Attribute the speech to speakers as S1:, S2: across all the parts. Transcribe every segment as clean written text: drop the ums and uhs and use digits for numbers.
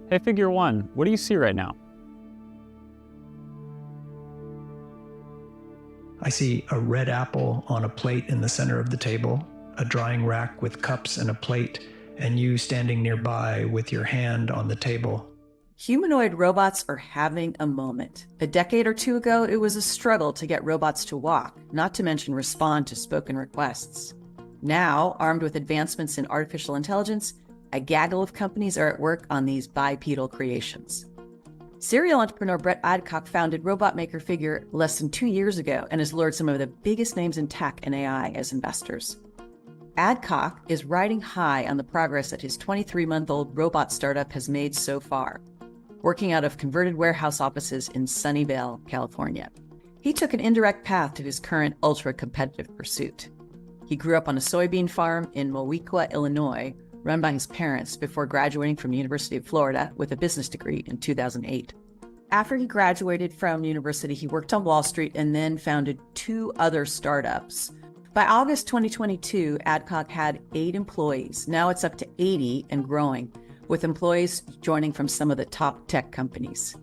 S1: Hey, figure one, what do you see right now?
S2: I see a red apple on a plate in the center of the table, a drying rack with cups and a plate, and you standing nearby with your hand on the table.
S3: Humanoid robots are having a moment. A decade or two ago, it was a struggle to get robots to walk, not to mention respond to spoken requests. Now, armed with advancements in artificial intelligence, a gaggle of companies are at work on these bipedal creations. Serial entrepreneur Brett Adcock founded robot maker Figure less than 2 years ago and has lured some of the biggest names in tech and AI as investors. Adcock is riding high on the progress that his 23-month-old robot startup has made so far, working out of converted warehouse offices in Sunnyvale, California. He took an indirect path to his current ultra-competitive pursuit. He grew up on a soybean farm in Moweaqua, Illinois, run by his parents before graduating from the University of Florida with a business degree in 2008. After he graduated from university, he worked on Wall Street and then founded 2 other startups. By August 2022, Adcock had 8 employees. Now it's up to 80 and growing, with employees joining from some of the top tech companies.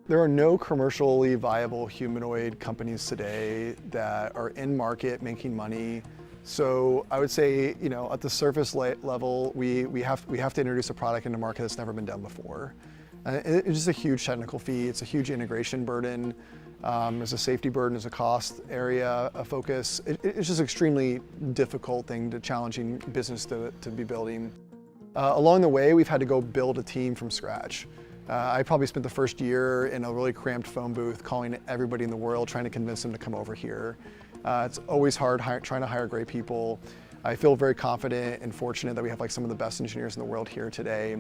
S4: There are no commercially viable humanoid companies today that are in market making money. So I would say, at the surface level, we have to introduce a product into market that's never been done before. It's just a huge technical fee. It's a huge integration burden. There's a safety burden, there's a cost area, a focus. It's just extremely difficult thing, challenging business to be building. Along the way, we've had to go build a team from scratch. I probably spent the first year in a really cramped phone booth calling everybody in the world, trying to convince them to come over here. It's always hard trying to hire great people. I feel very confident and fortunate that we have some of the best engineers in the world here today.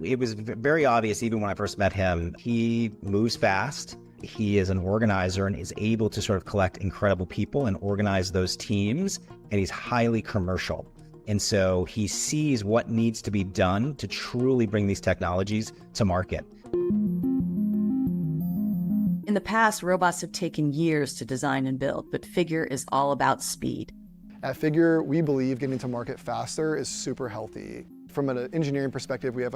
S5: It was very obvious even when I first met him. He moves fast. He is an organizer and is able to sort of collect incredible people and organize those teams. And he's highly commercial. And so he sees what needs to be done to truly bring these technologies to market.
S3: In the past, robots have taken years to design and build, but Figure is all about speed.
S4: At Figure, we believe getting to market faster is super healthy. From an engineering perspective, we have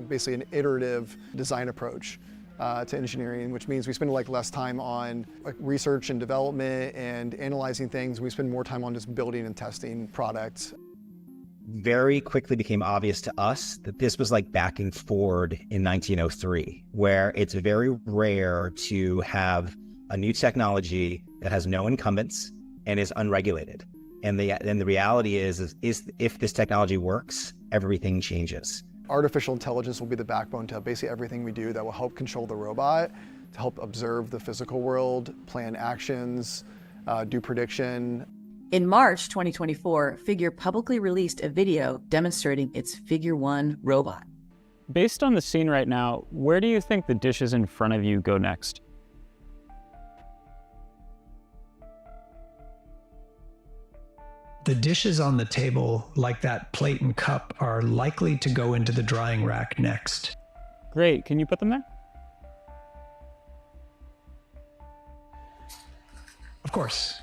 S4: basically an iterative design approach to engineering, which means we spend less time on research and development and analyzing things. We spend more time on just building and testing products.
S5: Very quickly became obvious to us that this was like backing Ford in 1903, where it's very rare to have a new technology that has no incumbents and is unregulated. And the reality is if this technology works, everything changes.
S4: Artificial intelligence will be the backbone to basically everything we do that will help control the robot, to help observe the physical world, plan actions, do prediction.
S3: In March 2024, Figure publicly released a video demonstrating its Figure 1 robot.
S1: Based on the scene right now, where do you think the dishes in front of you go next?
S2: The dishes on the table, like that plate and cup, are likely to go into the drying rack next.
S1: Great, can you put them there?
S2: Of course.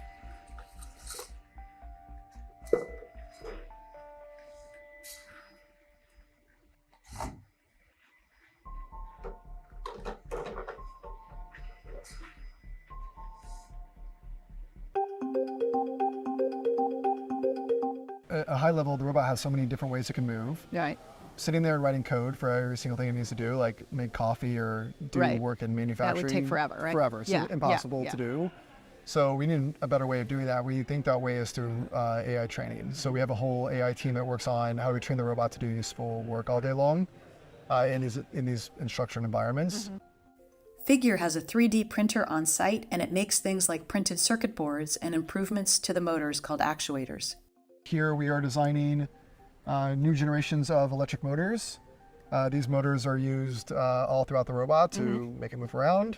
S4: At a high level, the robot has so many different ways it can move.
S6: Right.
S4: Sitting there and writing code for every single thing it needs to do, like make coffee or do work in manufacturing.
S6: That would take forever, right?
S4: Forever. It's impossible to do. So we need a better way of doing that. We think that way is through AI training. So we have a whole AI team that works on how we train the robot to do useful work all day long in these unstructured environments.
S6: Mm-hmm. Figure has a 3D printer on site, and it makes things like printed circuit boards and improvements to the motors called actuators.
S4: Here we are designing new generations of electric motors. These motors are used all throughout the robot to make it move around.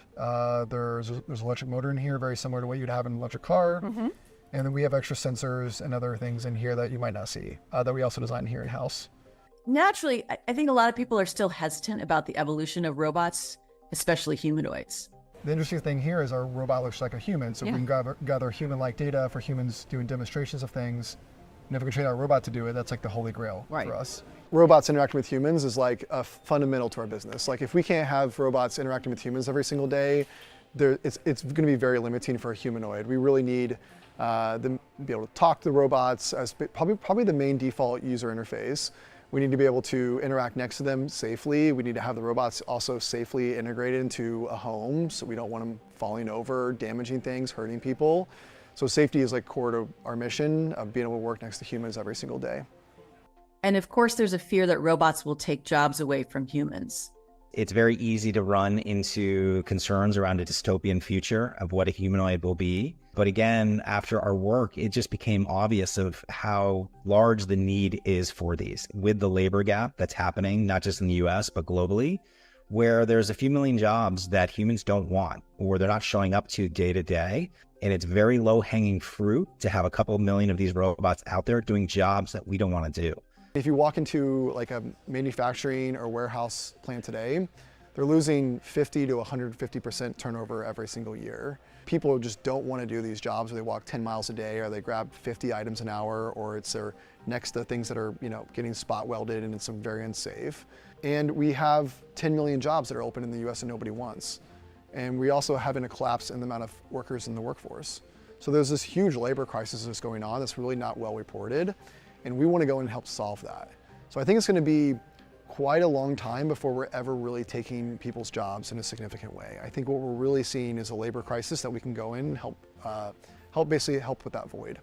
S4: There's an electric motor in here, very similar to what you'd have in an electric car. And then we have extra sensors and other things in here that you might not see, that we also design here in-house.
S3: Naturally, I think a lot of people are still hesitant about the evolution of robots, especially humanoids.
S4: The interesting thing here is our robot looks like a human, so we can gather human-like data for humans doing demonstrations of things. And if we can train our robot to do it, that's like the holy grail
S3: Right.
S4: for us. Robots interacting with humans is like a fundamental to our business. Like if we can't have robots interacting with humans every single day, it's going to be very limiting for a humanoid. We really need them to be able to talk to the robots as probably the main default user interface. We need to be able to interact next to them safely. We need to have the robots also safely integrated into a home, so we don't want them falling over, damaging things, hurting people. So safety is like core to our mission of being able to work next to humans every single day.
S3: And of course, there's a fear that robots will take jobs away from humans.
S5: It's very easy to run into concerns around a dystopian future of what a humanoid will be. But again, after our work, it just became obvious of how large the need is for these with the labor gap that's happening, not just in the US, but globally, where there's a few million jobs that humans don't want or they're not showing up to day to day. And it's very low hanging fruit to have a couple million of these robots out there doing jobs that we don't want to do.
S4: If you walk into like a manufacturing or warehouse plant today, they're losing 50 to 150% turnover every single year. People just don't want to do these jobs where they walk 10 miles a day or they grab 50 items an hour, or they're next to things that are, getting spot welded and it's very unsafe. And we have 10 million jobs that are open in the US and nobody wants. And we also having a collapse in the amount of workers in the workforce. So there's this huge labor crisis that's going on that's really not well reported. And we want to go and help solve that. So I think it's going to be quite a long time before we're ever really taking people's jobs in a significant way. I think what we're really seeing is a labor crisis that we can go in and help with that void.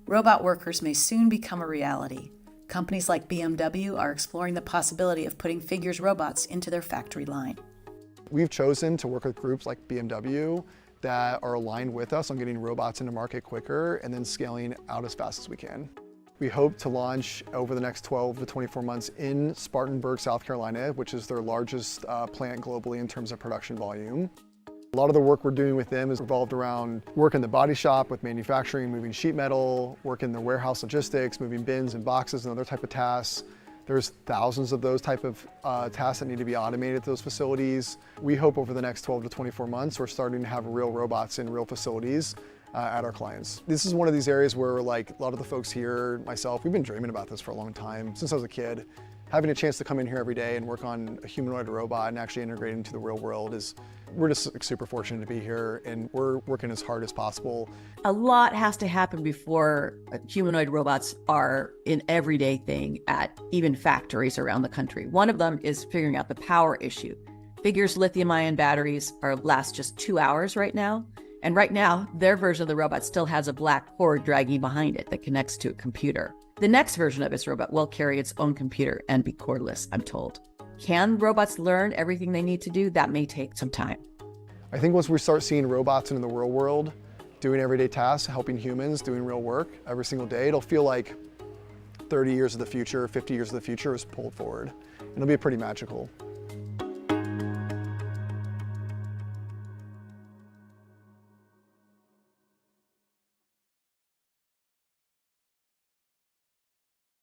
S6: Robot workers may soon become a reality. Companies like BMW are exploring the possibility of putting Figure's robots into their factory line.
S4: We've chosen to work with groups like BMW that are aligned with us on getting robots into market quicker and then scaling out as fast as we can. We hope to launch over the next 12 to 24 months in Spartanburg, South Carolina, which is their largest plant globally in terms of production volume. A lot of the work we're doing with them is revolved around work in the body shop with manufacturing, moving sheet metal, work in the warehouse logistics, moving bins and boxes and other type of tasks. There's thousands of those type of tasks that need to be automated at those facilities. We hope over the next 12 to 24 months, we're starting to have real robots in real facilities at our clients. This is one of these areas where like a lot of the folks here, myself, we've been dreaming about this for a long time, since I was a kid. Having a chance to come in here every day and work on a humanoid robot and actually integrate into the real world we're just super fortunate to be here, and we're working as hard as possible.
S3: A lot has to happen before humanoid robots are an everyday thing at even factories around the country. One of them is figuring out the power issue. Figure's lithium-ion batteries last just 2 hours right now. And right now, their version of the robot still has a black cord dragging behind it that connects to a computer. The next version of its robot will carry its own computer and be cordless, I'm told. Can robots learn everything they need to do? That may take some time.
S4: I think once we start seeing robots in the real world doing everyday tasks, helping humans, doing real work every single day, it'll feel like 30 years of the future, 50 years of the future is pulled forward. It'll be pretty magical.